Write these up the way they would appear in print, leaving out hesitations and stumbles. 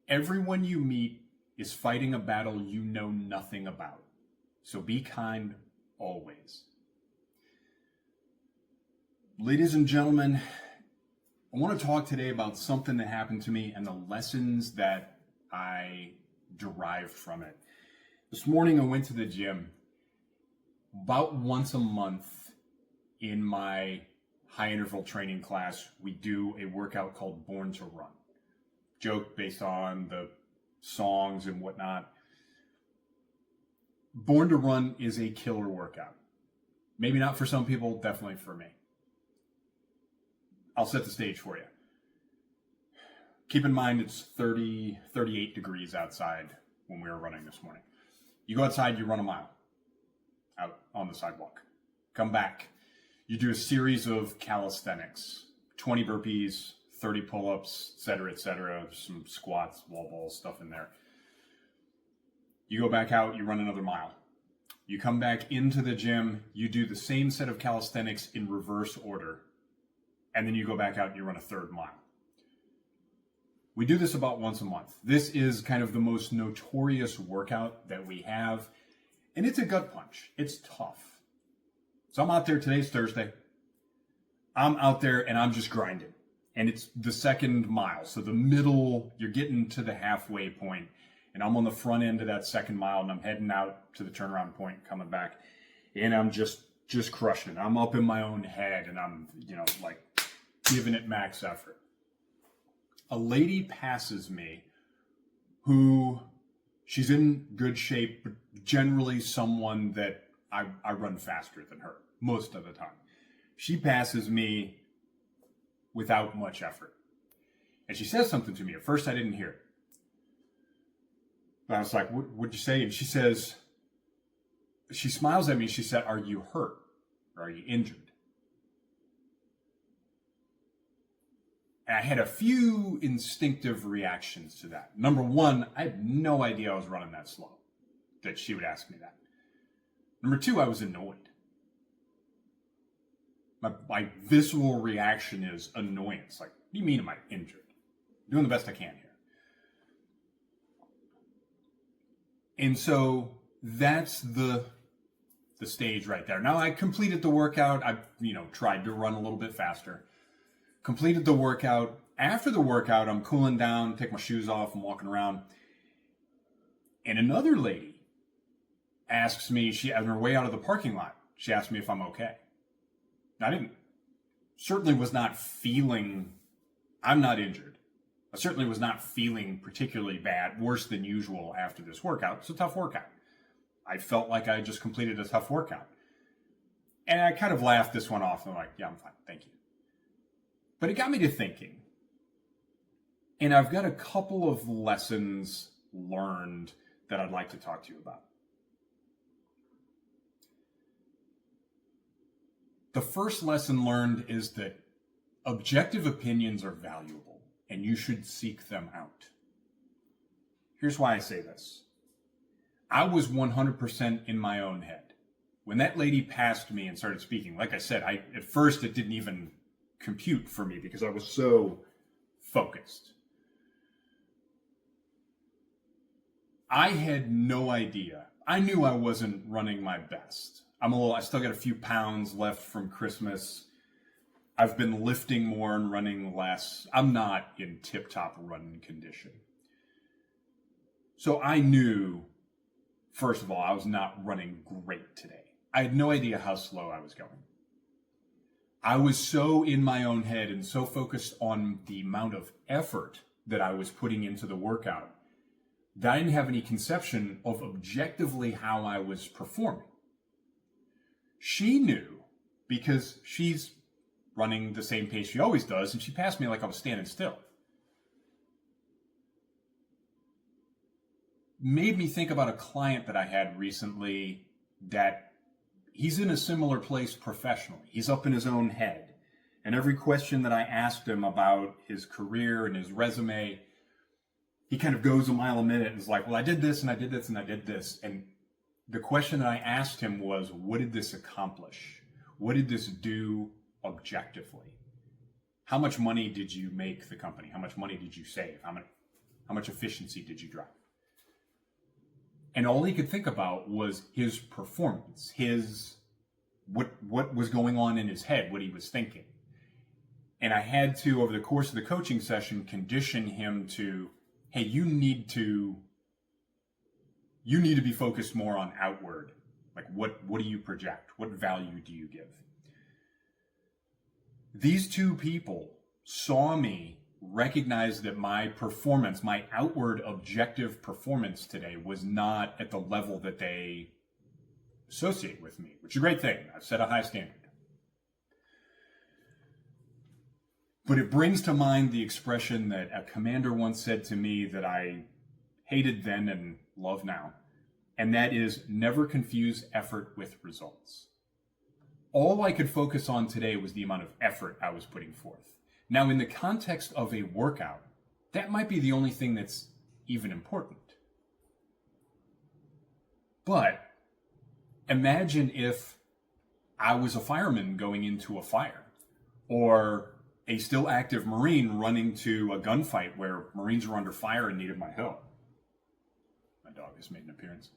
Everyone you meet is fighting a battle you know nothing about. So be kind always. Ladies and gentlemen, I want to talk today about something that happened to me and the lessons that I derived from it. This morning I went to the gym. About once a month in my high interval training class, we do a workout called Born to Run. Joke based on the songs and whatnot. Born to Run is a killer workout. Maybe not for some people, definitely for me. I'll set the stage for you. Keep in mind it's 38 degrees outside when we were running this morning. You go outside, you run a mile out on the sidewalk. Come back. You do a series of calisthenics, 20 burpees, 30 pull-ups, etc., some squats, wall balls, stuff in there. You go back out, you run another mile. You come back into the gym, you do the same set of calisthenics in reverse order, and then you go back out and you run a third mile. We do this about once a month. This is kind of the most notorious workout that we have, and it's a gut punch. It's tough. So I'm out there, today's Thursday. I'm out there and I'm just grinding. And it's the second mile. So the middle, you're getting to the halfway point. And I'm on the front end of that second mile and I'm heading out to the turnaround point, coming back. And I'm just crushing it. I'm up in my own head and I'm, like giving it max effort. A lady passes me who, she's in good shape, but generally someone that I run faster than her most of the time. She passes me without much effort. And she says something to me. At first I didn't hear it. But I was like, what'd you say? And she says, she smiles at me. She said, "Are you hurt? Or are you injured?" And I had a few instinctive reactions to that. Number one, I had no idea I was running that slow, that she would ask me that. Number two, I was annoyed. My visceral reaction is annoyance. Like, what do you mean am I injured? I'm doing the best I can here. And so that's the stage right there. Now I completed the workout. I, tried to run a little bit faster. Completed the workout. After the workout, I'm cooling down, take my shoes off, I'm walking around. And another lady asks me, on her way out of the parking lot, she asked me if I'm okay. I certainly was not feeling, I'm not injured. I certainly was not feeling particularly bad, worse than usual after this workout. It's a tough workout. I felt like I just completed a tough workout. And I kind of laughed this one off. I'm like, yeah, I'm fine. Thank you. But it got me to thinking. And I've got a couple of lessons learned that I'd like to talk to you about. The first lesson learned is that objective opinions are valuable and you should seek them out. Here's why I say this. I was 100% in my own head. When that lady passed me and started speaking, like I said, at first it didn't even compute for me because I was so focused. I had no idea. I knew I wasn't running my best. I still got a few pounds left from Christmas. I've been lifting more and running less. I'm not in tip-top running condition. So I knew, first of all, I was not running great today. I had no idea how slow I was going. I was so in my own head and so focused on the amount of effort that I was putting into the workout that I didn't have any conception of objectively how I was performing. She knew because she's running the same pace she always does, and she passed me like I was standing still. Made me think about a client that I had recently that he's in a similar place professionally. He's up in his own head. And every question that I asked him about his career and his resume, he kind of goes a mile a minute and is like, well, I did this and I did this and I did this. And the question that I asked him was, what did this accomplish? What did this do objectively? How much money did you make the company? How much money did you save? How much efficiency did you drive? And all he could think about was his performance, what was going on in his head, what he was thinking. And I had to, over the course of the coaching session, condition him to, hey, you need to be focused more on outward. Like, what do you project? What value do you give? These two people saw me, recognized that my performance, my outward objective performance today was not at the level that they associate with me, which is a great thing. I've set a high standard. But it brings to mind the expression that a commander once said to me that I hated then and love now, and that is never confuse effort with results. All I could focus on today was the amount of effort I was putting forth. Now, in the context of a workout, that might be the only thing that's even important. But imagine if I was a fireman going into a fire, or a still active Marine running to a gunfight where Marines were under fire and needed my help. My dog has made an appearance.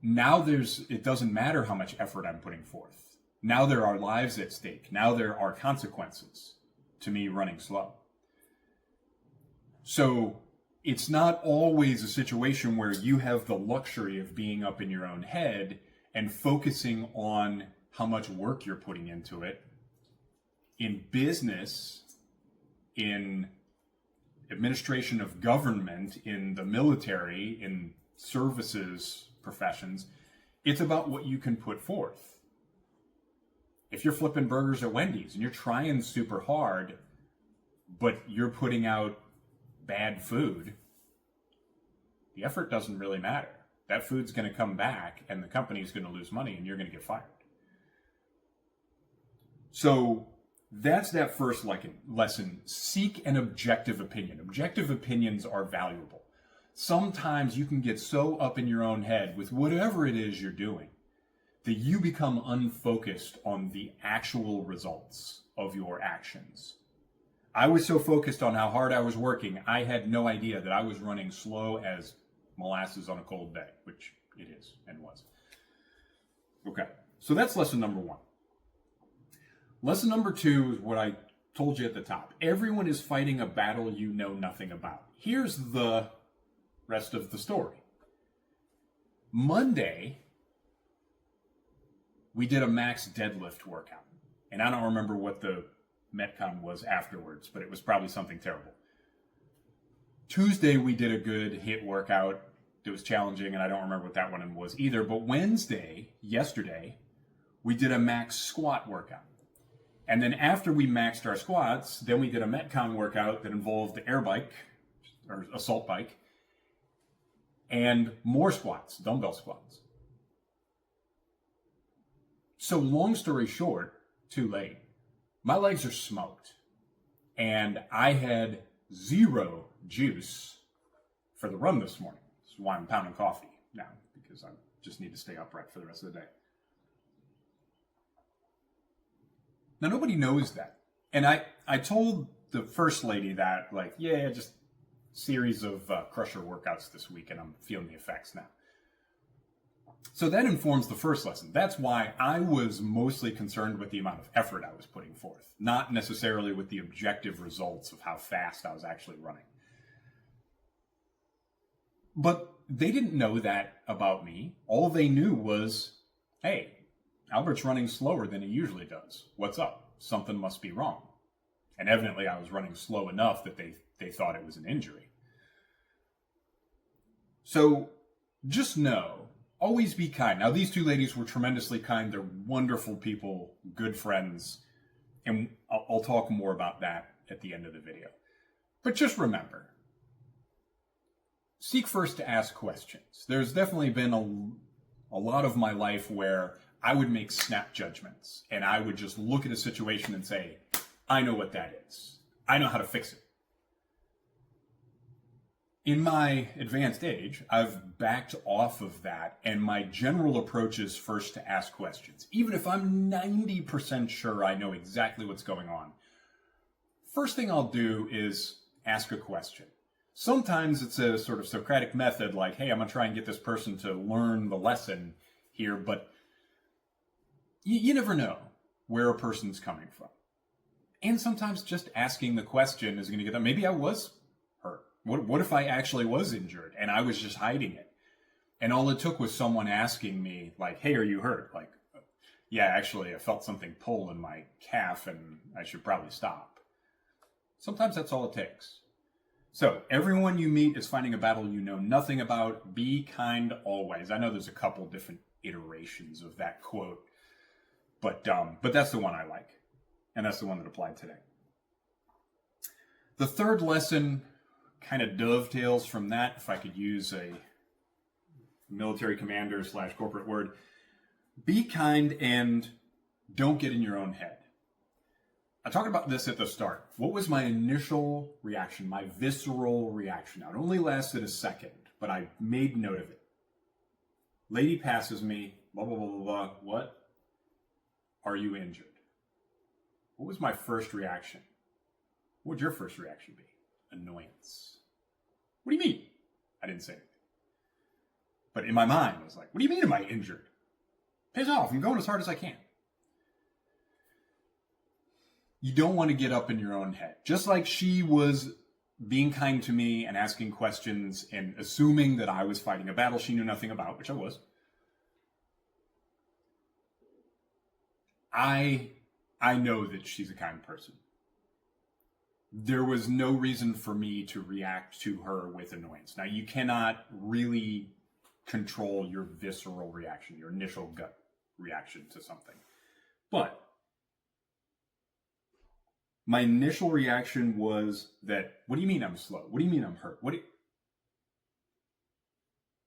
Now it doesn't matter how much effort I'm putting forth. Now there are lives at stake. Now there are consequences to me running slow. So it's not always a situation where you have the luxury of being up in your own head and focusing on how much work you're putting into it. In business, in administration of government, in the military, in services professions, it's about what you can put forth. If you're flipping burgers at Wendy's and you're trying super hard, but you're putting out bad food, the effort doesn't really matter. That food's going to come back and the company's going to lose money and you're going to get fired. So that's that first lesson. Seek an objective opinion. Objective opinions are valuable. Sometimes you can get so up in your own head with whatever it is you're doing that you become unfocused on the actual results of your actions. I was so focused on how hard I was working, I had no idea that I was running slow as molasses on a cold day, which it is and was. Okay, so that's lesson number one. Lesson number two is what I told you at the top. Everyone is fighting a battle you know nothing about. Here's the rest of the story. Monday, we did a max deadlift workout. And I don't remember what the Metcon was afterwards, but it was probably something terrible. Tuesday, we did a good HIIT workout. It was challenging, and I don't remember what that one was either. But Wednesday, yesterday, we did a max squat workout. And then after we maxed our squats, then we did a Metcon workout that involved the air bike, or assault bike, and more squats, dumbbell squats. So long story short, too late, my legs are smoked. And I had zero juice for the run this morning. That's why I'm pounding coffee now, because I just need to stay upright for the rest of the day. Now, nobody knows that. And I told the first lady that, just series of crusher workouts this week, and I'm feeling the effects now. So that informs the first lesson. That's why I was mostly concerned with the amount of effort I was putting forth, not necessarily with the objective results of how fast I was actually running. But they didn't know that about me. All they knew was, hey, Albert's running slower than he usually does. What's up? Something must be wrong. And evidently I was running slow enough that they thought it was an injury. So just know, always be kind. Now, these two ladies were tremendously kind. They're wonderful people, good friends. And I'll talk more about that at the end of the video. But just remember, seek first to ask questions. There's definitely been a lot of my life where I would make snap judgments. And I would just look at a situation and say, I know what that is. I know how to fix it. In my advanced age, I've backed off of that, and my general approach is first to ask questions. Even if I'm 90% sure I know exactly what's going on, first thing I'll do is ask a question. Sometimes it's a sort of Socratic method, like, hey, I'm going to try and get this person to learn the lesson here, but you never know where a person's coming from. And sometimes just asking the question is going to get them. Maybe I was hurt. What if I actually was injured and I was just hiding it? And all it took was someone asking me, like, hey, are you hurt? Like, yeah, actually, I felt something pull in my calf and I should probably stop. Sometimes that's all it takes. So, everyone you meet is fighting a battle you know nothing about. Be kind always. I know there's a couple different iterations of that quote, but that's the one I like. And that's the one that applied today. The third lesson kind of dovetails from that, if I could use a military commander / corporate word. Be kind and don't get in your own head. I talked about this at the start. What was my initial reaction, my visceral reaction? Now, it only lasted a second, but I made note of it. Lady passes me, blah, blah, blah, blah, blah. What? Are you injured? What was my first reaction? What would your first reaction be? Annoyance. What do you mean? I didn't say anything. But in my mind, I was like, what do you mean am I injured? Piss off, I'm going as hard as I can. You don't want to get up in your own head. Just like she was being kind to me and asking questions and assuming that I was fighting a battle she knew nothing about, which I was. I know that she's a kind person. There was no reason for me to react to her with annoyance. Now, you cannot really control your visceral reaction, your initial gut reaction to something. But my initial reaction was that, what do you mean I'm slow? What do you mean I'm hurt?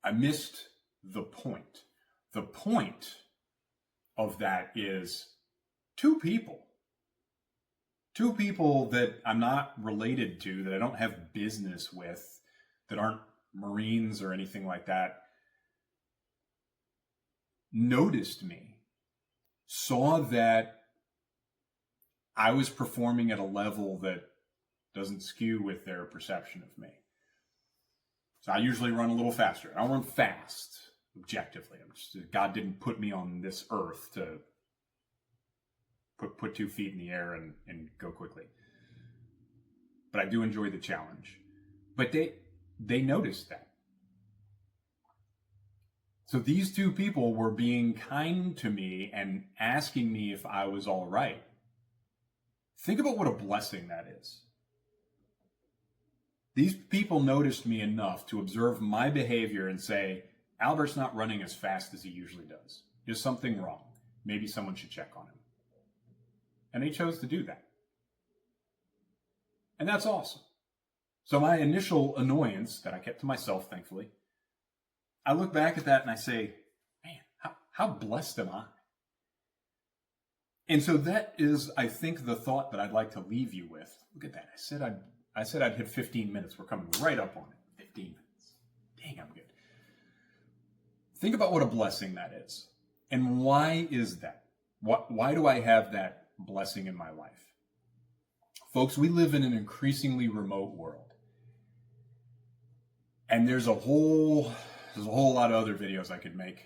I missed the point. The point of that is two people that I'm not related to, that I don't have business with, that aren't Marines or anything like that, noticed me, saw that I was performing at a level that doesn't skew with their perception of me. So I usually run a little faster. I don't run fast, objectively. God didn't put me on this earth to put 2 feet in the air and go quickly. But I do enjoy the challenge. But they noticed that. So these two people were being kind to me and asking me if I was all right. Think about what a blessing that is. These people noticed me enough to observe my behavior and say, Albert's not running as fast as he usually does. There's something wrong. Maybe someone should check on him. And they chose to do that. And that's awesome. So my initial annoyance that I kept to myself, thankfully, I look back at that and I say, man, how blessed am I? And so that is, I think, the thought that I'd like to leave you with. Look at that. I said I'd hit 15 minutes. We're coming right up on it. 15 minutes. Dang, I'm good. Think about what a blessing that is. And why is that? Why do I have that blessing in my life? Folks, we live in an increasingly remote world. And there's a whole lot of other videos I could make.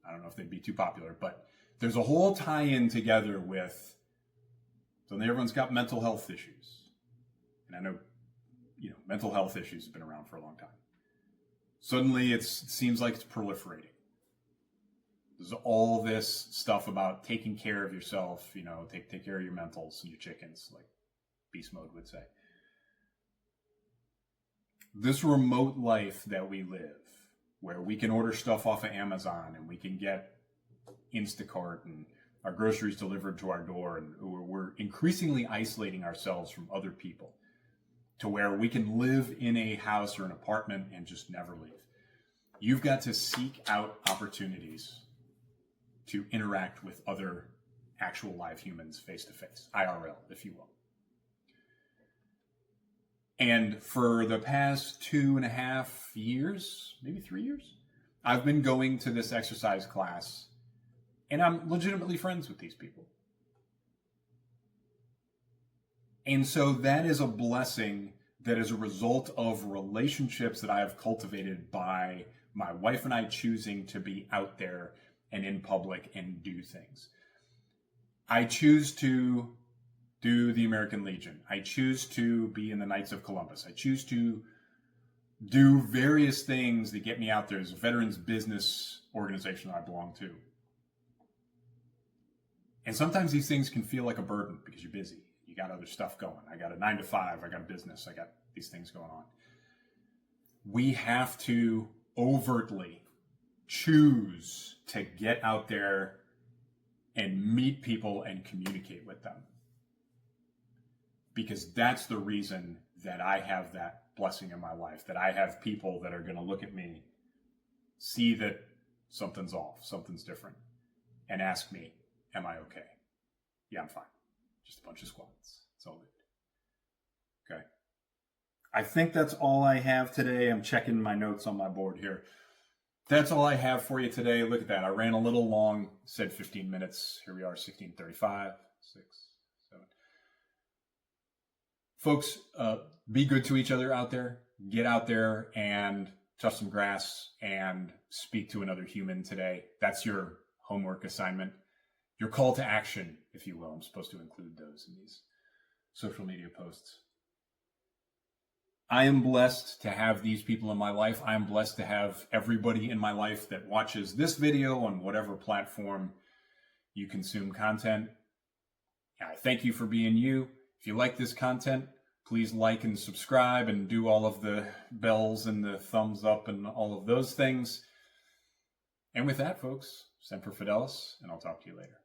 I don't know if they'd be too popular, but there's a whole tie-in together with, so everyone's got mental health issues. And I know, mental health issues have been around for a long time. Suddenly it seems like it's proliferating. There's all this stuff about taking care of yourself, take care of your mentals and your chickens, like Beast Mode would say. This remote life that we live, where we can order stuff off of Amazon and we can get Instacart and our groceries delivered to our door, and we're increasingly isolating ourselves from other people to where we can live in a house or an apartment and just never leave. You've got to seek out opportunities to interact with other actual live humans face to face, IRL, if you will. And for the past 2.5 years, maybe 3 years, I've been going to this exercise class, and I'm legitimately friends with these people. And so that is a blessing that is a result of relationships that I have cultivated by my wife and I choosing to be out there and in public and do things. I choose to do the American Legion. I choose to be in the Knights of Columbus. I choose to do various things that get me out there. There's a veterans business organization that I belong to. And sometimes these things can feel like a burden because you're busy. You got other stuff going. I got a 9 to 5. I got a business. I got these things going on. We have to overtly choose to get out there and meet people and communicate with them. Because that's the reason that I have that blessing in my life, that I have people that are going to look at me, see that something's off, something's different, and ask me, am I okay? Yeah, I'm fine. Just a bunch of squats. It's all good. Okay. I think that's all I have today. I'm checking my notes on my board here. That's all I have for you today. Look at that. I ran a little long, said 15 minutes. Here we are, 16:35, 6, 7. Folks, be good to each other out there. Get out there and touch some grass and speak to another human today. That's your homework assignment, your call to action, if you will. I'm supposed to include those in these social media posts. I am blessed to have these people in my life. I am blessed to have everybody in my life that watches this video on whatever platform you consume content. I thank you for being you. If you like this content, please like and subscribe and do all of the bells and the thumbs up and all of those things. And with that, folks, Semper Fidelis, and I'll talk to you later.